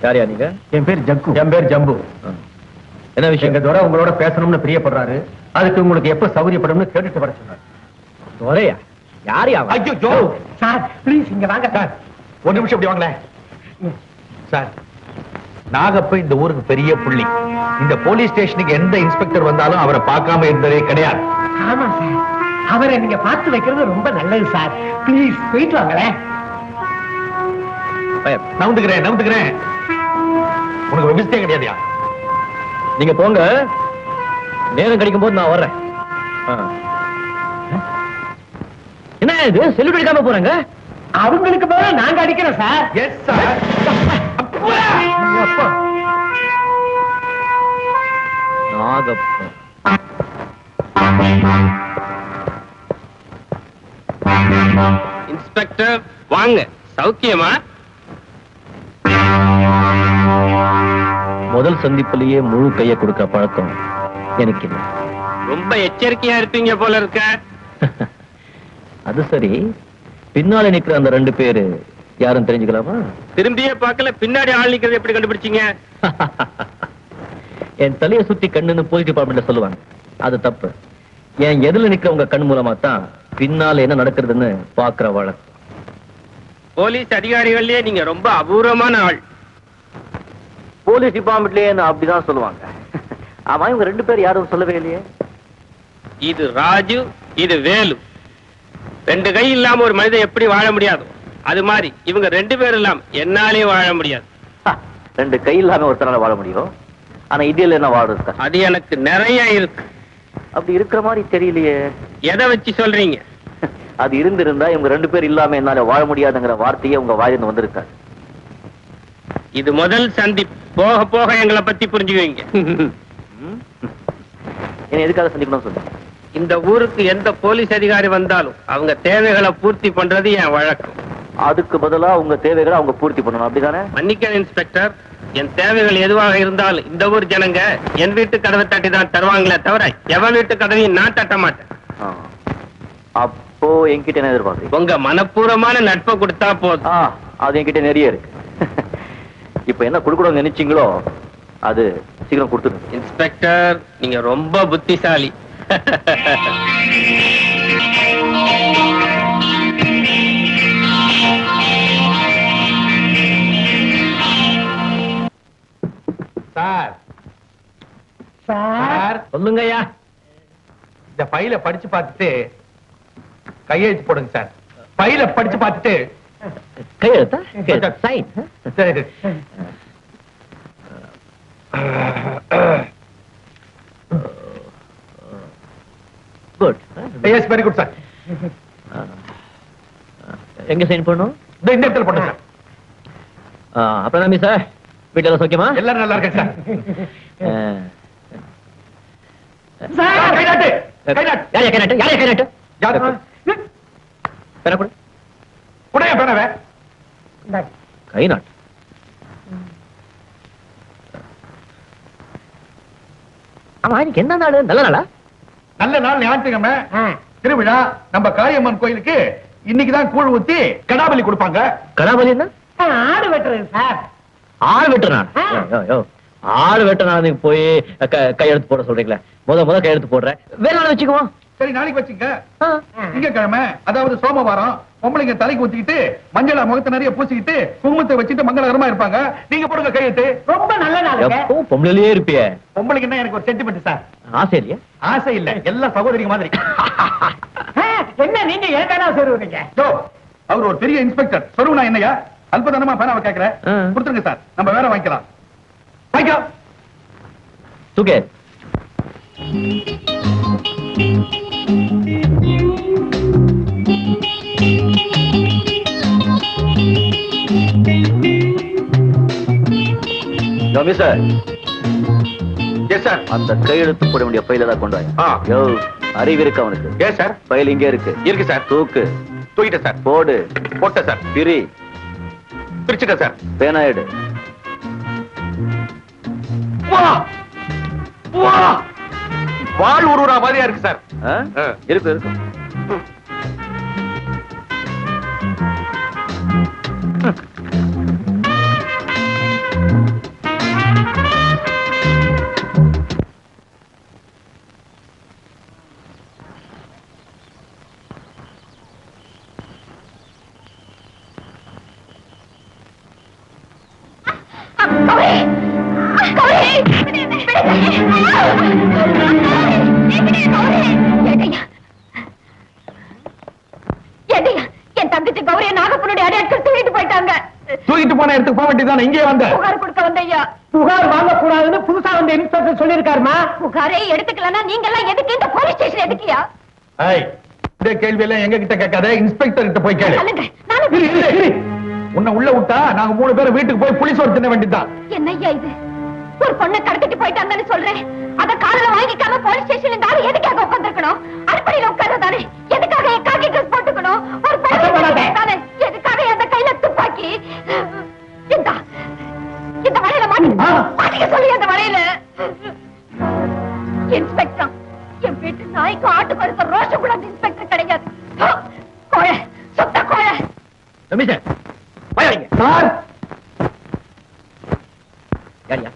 யாரையா நீங்க? என் பேர் ஜக்கு. என் பேர் ஜம்பு. என்ன விஷயம்? எங்க துரை உங்களோட பேசணும்னு பிரியப்படுறாரு. அதுக்கு உங்களுக்கு எப்ப சௌகரியப்படும்னு கேட்டுட்டு வர சொன்னார். துரையா? யாரையா? ஐயோ ஜோ சார், ப்ளீஸ் இங்க வாங்க சார். ஒரு நிமிஷம் இப்படி வாங்களேன் சார். நாகப்ப இந்த ஊருக்கு பெரிய புள்ளி. இந்த போலீஸ் ஸ்டேஷனுக்கு எந்த இன்ஸ்பெக்டர் வந்தாலும் அவரை பார்க்காம இருந்ததே கிடையாது. ஆமா சார், அவரை நீங்க பார்த்து வைக்கிறது ரொம்ப நல்லது சார். ப்ளீஸ் போயிட்டு வாங்களேன். நவுந்துக்கிறேன். உனக்கு விபஸ்தே கிடையாதுயா. நீங்க போங்க, நேரம் கிடைக்கும் போது நான் வர்றேன். என்ன இது செல்லுட் அடிக்காம போறாங்க? அவங்களுக்கு போல நாங்க அடிக்கிறோம் sir. Yes sir. Nagappan inspector வாங்க. சௌக்கியமா? முதல் சந்திப்பிலேயே முழு கையை கொடுக்க பழக்கம் எனக்கு இல்லை. ரொம்ப எச்சரிக்கையா இருப்பீங்க போல இருக்க. அது சரி, பின்னால நிக்கிற அந்த 2 பேரு யாரும் தெரிஞ்சுக்கலாமா? திரும்பியே பார்க்கல, பின்னாடி ஆள் நிக்கிறது எப்படி கண்டுபிடிச்சீங்க? என் தலையை சுத்தி கண்ணுன்னு போலீஸ் டிபார்ட்மெண்ட்ல சொல்லுவாங்க. அது தப்பு. என் எதிரில் நிக்கிற உங்க கண் மூலமா தான் பின்னால என்ன நடக்கிறதுன்னு பாக்குற வழக்கம். போலீஸ் அதிகாரிகள்லயே நீங்க ரொம்ப அபூர்வமான ஆள். போலீஸ் டிபார்ட்மெண்ட்லயே அப்படிதான் சொல்லுவாங்க. ஆமா, இவங்க 2 பேர் யாரும் சொல்லவே இல்லையே. இது ராஜு, இது வேலு. 2 கை இல்லாம ஒரு மனிதன் எப்படி வாழ முடியாது, அது மாதிரி இவங்க 2 பேர் இல்லாம என்னாலே வாழ முடியாது. 2 கை இல்லாம ஒருத்தரால வாழ முடியும், ஆனா இதில் என்ன வாழ? அது எனக்கு நிறைய இருக்கு. அப்படி இருக்கிற மாதிரி தெரியலையே. எதை வச்சு சொல்றீங்க? அது இருந்திருந்தா இவங்க 2 பேர் இல்லாம என்னால வாழ முடியாதுங்கிற வார்த்தையே உங்க வாயிலிருந்து வந்திருக்காரு. இது முதல் சந்திப்பு. போக போக எங்களை பத்தி புரிஞ்சுக்குவீங்க. என்ன எதுக்காக சந்திக்கணும் சொல்லுங்க. இந்த ஊருக்கு எந்த போலீஸ் அதிகாரி வந்தாலும் அவங்க தேவைகளை பூர்த்தி பண்றது என் வழக்கம். அதுக்கு பதிலா உங்க தேவைகளை அவங்க பூர்த்தி பண்ணணும், அப்படிதானே? மன்னிக்க இன்ஸ்பெக்டர், என் தேவைகள் எதுவாக இருந்தாலும் இந்த ஊர் ஜனங்க என் வீட்டு கதவை தட்டி தான் தருவாங்களே தவிர எவன் வீட்டு கதவையும் நான் தட்ட மாட்டேன். அப்போ என்கிட்ட என்ன எதிர்பார்க்குறீங்க? உங்க மனப்பூர்வமான நட்பை கொடுத்தா போதும். அது என்கிட்ட நிறைய இருக்கு. இப்ப என்ன கொடுக்கணும்னு நினைச்சீங்களோ அது சீக்கிரம் கொடுத்துருங்க. இன்ஸ்பெக்டர், நீங்க ரொம்ப புத்திசாலி. சார் சார் சொல்லுங்கய்யா. இந்த ஃபைல படிச்சு பார்த்துட்டு கையெழுத்து போடுங்க சார். ஃபைல படிச்சு பார்த்துட்டு கையெழுத்தா? சைன். சரி. Good. Yes, very good sir. எங்க சைன் பண்ணணும்? இந்த இடத்துல போடுங்க சார். அப்புறம் நம்பி சார், வீட்டுல சௌக்கியமா? எல்லாரும் நல்லா இருக்கேன் சார். சார் கை நாட்டு. யாரையா கை நாட்டு? யாரையா கை நாட்டு? யாரு? பேன கொடு. உடைய பேனவே. கை நாட்டு. ஆமா, இன்னைக்கு என்ன நாள்? நல்ல நாளா? நல்ல நாள், ஞாயிற்றுக்கிழமை திருவிழா. நம்ம காளியம்மன் கோயிலுக்கு இன்னைக்குதான் கூழ் ஊத்தி கடாபலி கொடுப்பாங்க. கடாபலி என்ன? ஆடு வெட்டுறது சார். ஆடு வெட்டுறா? ஆடு வெட்ட போய் கையெழுத்து போட சொல்றீங்களா? முத கையெழுத்து போடுறேன். வேற நாள் வச்சுக்குவோம். சரி, நாளைக்கு வச்சுங்க. திங்கக்கிழமை, அதாவது சோமவாரம், பொம்பளைங்க தலைக்கு ஊத்திக்கிட்டு மஞ்சள முகத்தை நிறைய பூசிக்கிட்டு குங்குமத்தை வச்சுட்டு மங்களகரமா இருப்பாங்க. நீங்க போடுங்க கையெழுத்து. ரொம்ப நல்ல நாள். பொம்பளையிலேயே இருப்பிய. பொம்பளைக்கு என்ன எனக்கு ஒரு சென்டிமெண்ட் சார். ஆசை இல்லையா? ஆசை இல்ல, எல்லா சகோதரிங்க மாதிரி. என்ன நீங்க ஏன் சொல்லுவீங்க? அவர் ஒரு பெரிய இன்ஸ்பெக்டர். சொல்லுவா என்னையா அல்பதனமா பேனாவை கேட்கிற? கொடுத்துருங்க சார், நம்ம வேற வாங்கிக்கலாம். வாங்கிக்கலாம். தூக்கே. Sir, yes sir. அந்த கையெழுத்து போட வேண்டிய ஃபைல தான் கொண்டு வாங்க. அறிவு இருக்கு அவனுக்கு? Yes sir. ஃபைல் இங்கே இருக்கு. இருக்கு சார். தூக்கு. தூக்கிட்டேன் சார். போடு. போட்டேன் சார். பிரி. பிரிச்சுட்டேன் சார். பேனா எடு. வாழ் உருவா மாதிரியா இருக்கு சார். இருக்கு இருக்கு. என் தங்கச்சி கௌரிய நாகப்பனுடைய அடையாட்கள் தூக்கிட்டு போயிட்டாங்க. தூக்கிட்டு போன இடத்துக்கு போக வேண்டியதானே, இங்கே வந்த புகார் கொடுக்க வந்தையா. புகார் வாங்க கூடாதுன்னு புதுசா வந்த இன்ஸ்பெக்டர் சொல்லிருக்காருமா. புகாரே எடுத்துக்கலன்னா நீங்க எல்லாம் எதுக்கு இந்த போலீஸ் ஸ்டேஷன் எதுக்கியா? இந்த கேள்வி எல்லாம் எங்க கிட்ட கேட்காத, இன்ஸ்பெக்டர் கிட்ட போய் கேளு. சொல்லுங்க. நானும் இரு, இரு, இரு. உன்னை உள்ள விட்டா நாங்க 3 பேரும் வீட்டுக்கு போய் புலிஸ் ஒரு தின்ன வேண்டியதுதான். என்னய்யா இது? ஒரு பொண்ணை கடத்திட்டு போயிட்டாங்கன்னு சொல்றேன். அத காதுல வாங்கிக்காம போலீஸ் ஸ்டேஷன்ல இந்த ஆளு எதுக்காக உட்கார்ந்திருக்கணும்? அடிப்படையில உட்கார்றதானே. எதுக்காக என் காக்கி ட்ரெஸ் போட்டுக்கணும்? ஒரு பொண்ணு தானே. எதுக்காக அந்த கையில துப்பாக்கி? இந்த வலையில மாட்டிக்க சொல்லி அந்த வலையில. இன்ஸ்பெக்டர், என் வீட்டு நாய்க்கு ஆட்டுக்கு இருக்க ரோஷம் கூட அந்த இன்ஸ்பெக்டர் கிடையாது. கோழை, சுத்த கோழை.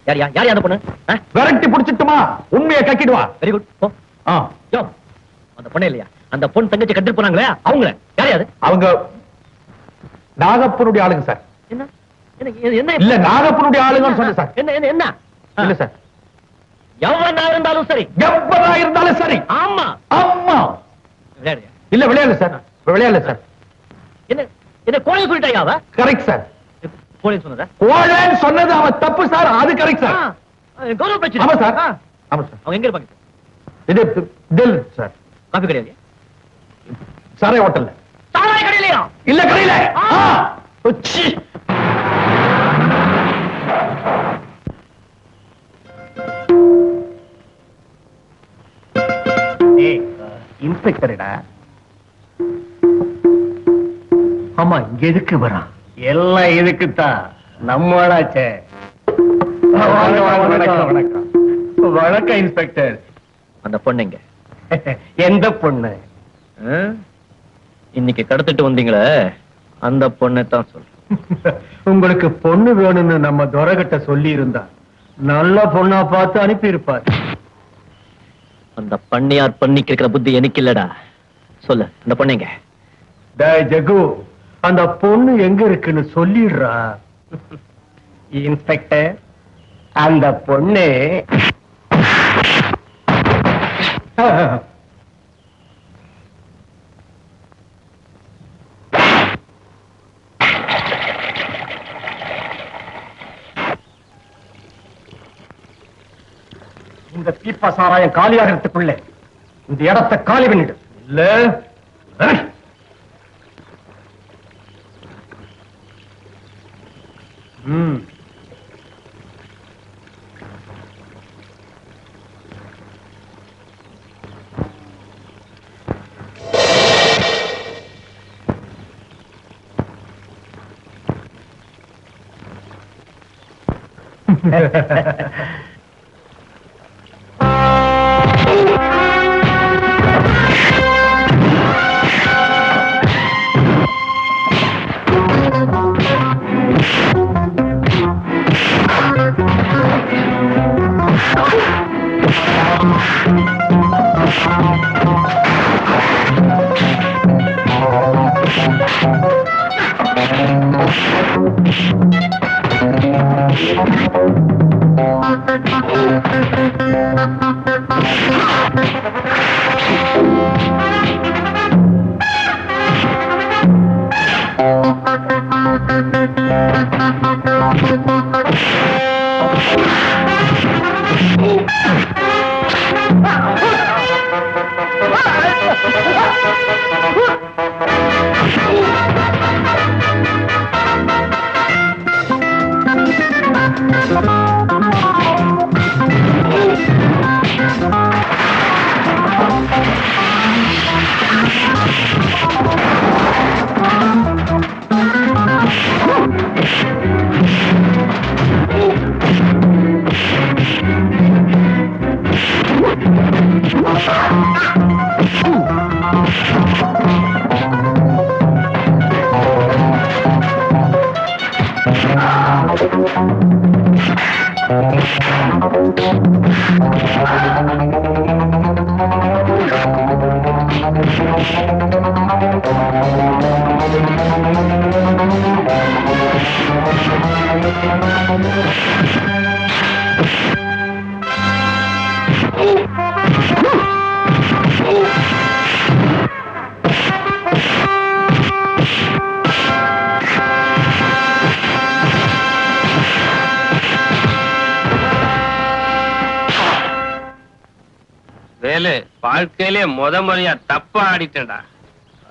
சார், யார் அந்த பொண்ணு? விரட்டி புடிச்சிட்டுமா? உண்மையை கக்கிடுவா. Very good. அந்த பொண்ணு இல்லையா? அந்த பொண்ணு தங்கச்சி கட்டிட்டு போனாங்களே அவங்கள யாரையாது? அவங்க நாகப்பனுடைய ஆளுங்க சார். என்ன என்ன இல்ல, நாகப்பனுடைய ஆளுங்கன்னு சொன்ன சார். என்ன என்ன என்ன இல்ல சார், எவனா இருந்தாலும் சரி, எவ்வளா இருந்தாலும் சரி. ஆமா ஆமா. விளையாடுறியா? இல்ல, விளையாடல சார், விளையாடல சார். என்ன என்ன கோழை சொல்லிட்டாயா அவ? Correct sir. கோழை சொன்னதா? கோழன்னு சொன்னது அவன் தப்பு சார், அது கரெக்ட் சார். கௌரவ பிரச்சனை. ஆமா சார், ஆமா சார். அவங்க எங்க இருப்பாங்க? இது தில் சார். காபி கடையில? சாரை ஹோட்டல்ல. சாராய கடையிலயா? இல்ல, கடையில. உச்சி. இன்ஸ்பெக்டர்டா. ஆமா, இங்க எதுக்கு வரான்? எல்லாம் எதுக்குத்தான், நம்மளாச்சே. வணக்கம் வணக்கம் இன்ஸ்பெக்டர். அந்த பொண்ணுங்க எந்த பொண்ணு? இன்னைக்கு கடத்திட்டு வந்தீங்களே அந்த பொண்ணை தான் சொல்றேன். உங்களுக்கு பொண்ணு வேணும்னு நம்ம துரைகிட்ட சொல்லி இருந்தா நல்ல பொண்ணா பார்த்து அனுப்பி இருப்பார். அந்த பண்ணியார் பண்ணிக்கு இருக்கிற புத்தி எனக்கு இல்லடா. சொல்லு, அந்த பொண்ணுங்க. டேய் ஜகு, அந்த பொண்ணு எங்க இருக்குன்னு சொல்லிடுறா. இன்ஸ்பெக்டர், அந்த பொண்ணு இந்த பீப்பா சாராயம் காலியாகிறதுக்குள்ள இந்த இடத்தை காலி பண்ணிடு. இல்ல வேலு, வாழ்க்கையிலே முறையா தப்பா ஆடிட்டேன்டா.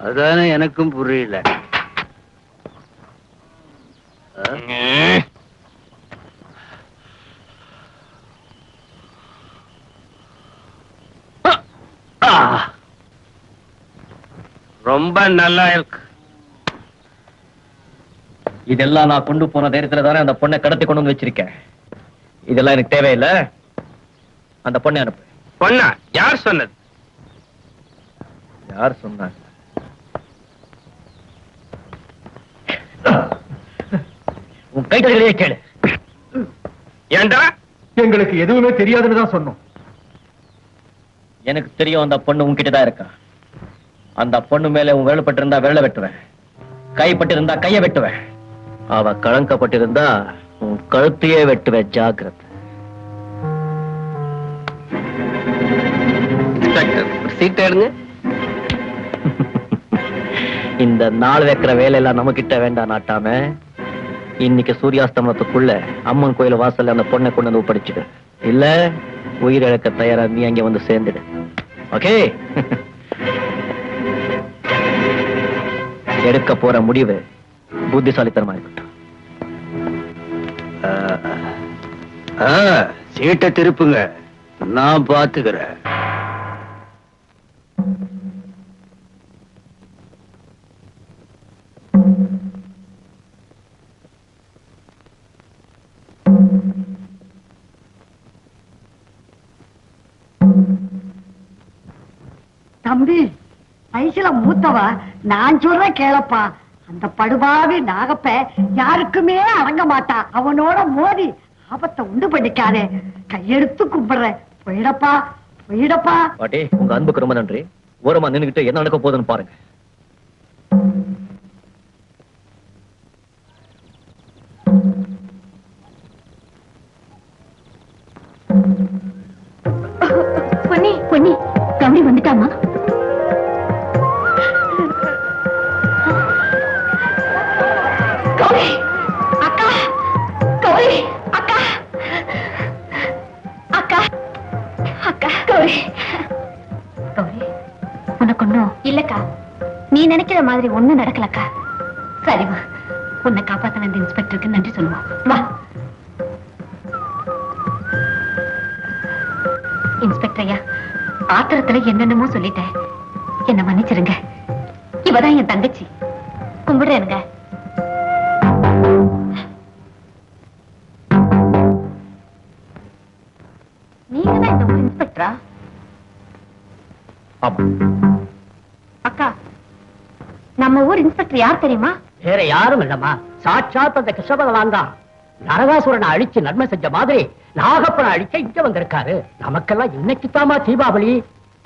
அதானே எனக்கும் புரியல. ரொம்ப நல்லா இருக்கு. இதெல்லாம் நான் கொண்டு போன தைரியத்துல தானே அந்த பொண்ணை கடத்தி கொண்டு வந்து வச்சிருக்கேன். இதெல்லாம் எனக்கு தேவையில்லை. அந்த பொண்ணை அனுப்பு. பொண்ணா? யார் சொன்னது? யார் சொன்னாங்க? உன் கைத்தறிகளையே கேளு. ஏண்டா? எங்களுக்கு எதுவுமே தெரியாதுன்னு தான் சொன்னோம். எனக்கு தெரியும் அந்த பொண்ணு உன்கிட்ட தான் இருக்கா. அந்த பொண்ணு மேல உன் விரல் பட்டிருந்தா விரல வெட்டுவேன், கைப்பட்டிருந்தா கைய வெட்டுவேன். அவ கலங்கப்பட்டிருந்தா உன் கழுத்தையே வெட்டுவேன். ஜாக்கிரதை. சீட் எடுங்க. இந்த நாள் வைக்கிற வேலையெல்லாம் நம்ம கிட்ட வேண்டாம் நாட்டாம. இன்னைக்கு சூரியாஸ்தமனத்துக்குள்ள அம்மன் கோயில் வாசல்ல அந்த பொண்ணை கொண்டு வந்து ஒப்படைச்சிடு. இல்ல உயிரிழக்க தயாரா நீ அங்க வந்து சேர்ந்துடு. ஓகே? எடுக்க போற முடிவு புத்திசாலித்தனமா இருக்கட்டும். சீட்டை திருப்புங்க, நான் பாத்துக்கிறேன். தம்பி, வயசுல மூத்தவ, நான் சொல்ற கேளப்பா. அந்த படுபாவி நாகப்ப யாருக்குமே அடங்க மாட்டா. அவனோட மோதி ஆபத்தை உண்டு பண்ணிக்காதே. கையெடுத்து கும்பிடுறேன். போயிடப்பா, போயிடப்பா. பாட்டி, உங்க அன்புக்கு ரொம்ப நன்றி. ஓரமா நின்னுகிட்டு என்ன நடக்க போகுதுன்னு பாருங்க. பொன்னி, பொன்னி, கௌரி வந்துட்டாமா? கௌரி அக்கா, கௌரி அக்கா, அக்கா, அக்கா, கௌரி, கௌரி, உனக்கு ஒண்ணும் இல்லக்கா. நீ நினைக்கிற மாதிரி ஒண்ணும் நடக்கலக்கா. சரிம்மா, உன்னை காப்பாத்த வந்த இன்ஸ்பெக்டருக்கு நன்றி சொல்லுவோம். வா. இன்ஸ்பெக்டர் ஐயா, ஆத்திரத்துல என்னென்னமோ சொல்லிட்டேன். என்ன மன்னிச்சிருங்க. இவதான் என் தங்கச்சி. கும்பிடுறேனுங்க. நீங்க தான் இந்த ஊர் இன்ஸ்பெக்டரா? அக்கா, நம்ம ஊர் இன்ஸ்பெக்டர் யார் தெரியுமா? வேற யாரும் இல்லம்மா, சாட்சாத் அந்த கிருஷ்ண பகவான் தான். நரகாசுரனை அழிச்சு நன்மை செஞ்ச மாதிரி நாகப்பனை அழிக்க இங்க வந்திருக்காரு. நமக்கெல்லாம் இன்னைக்கு தாமா தீபாவளி.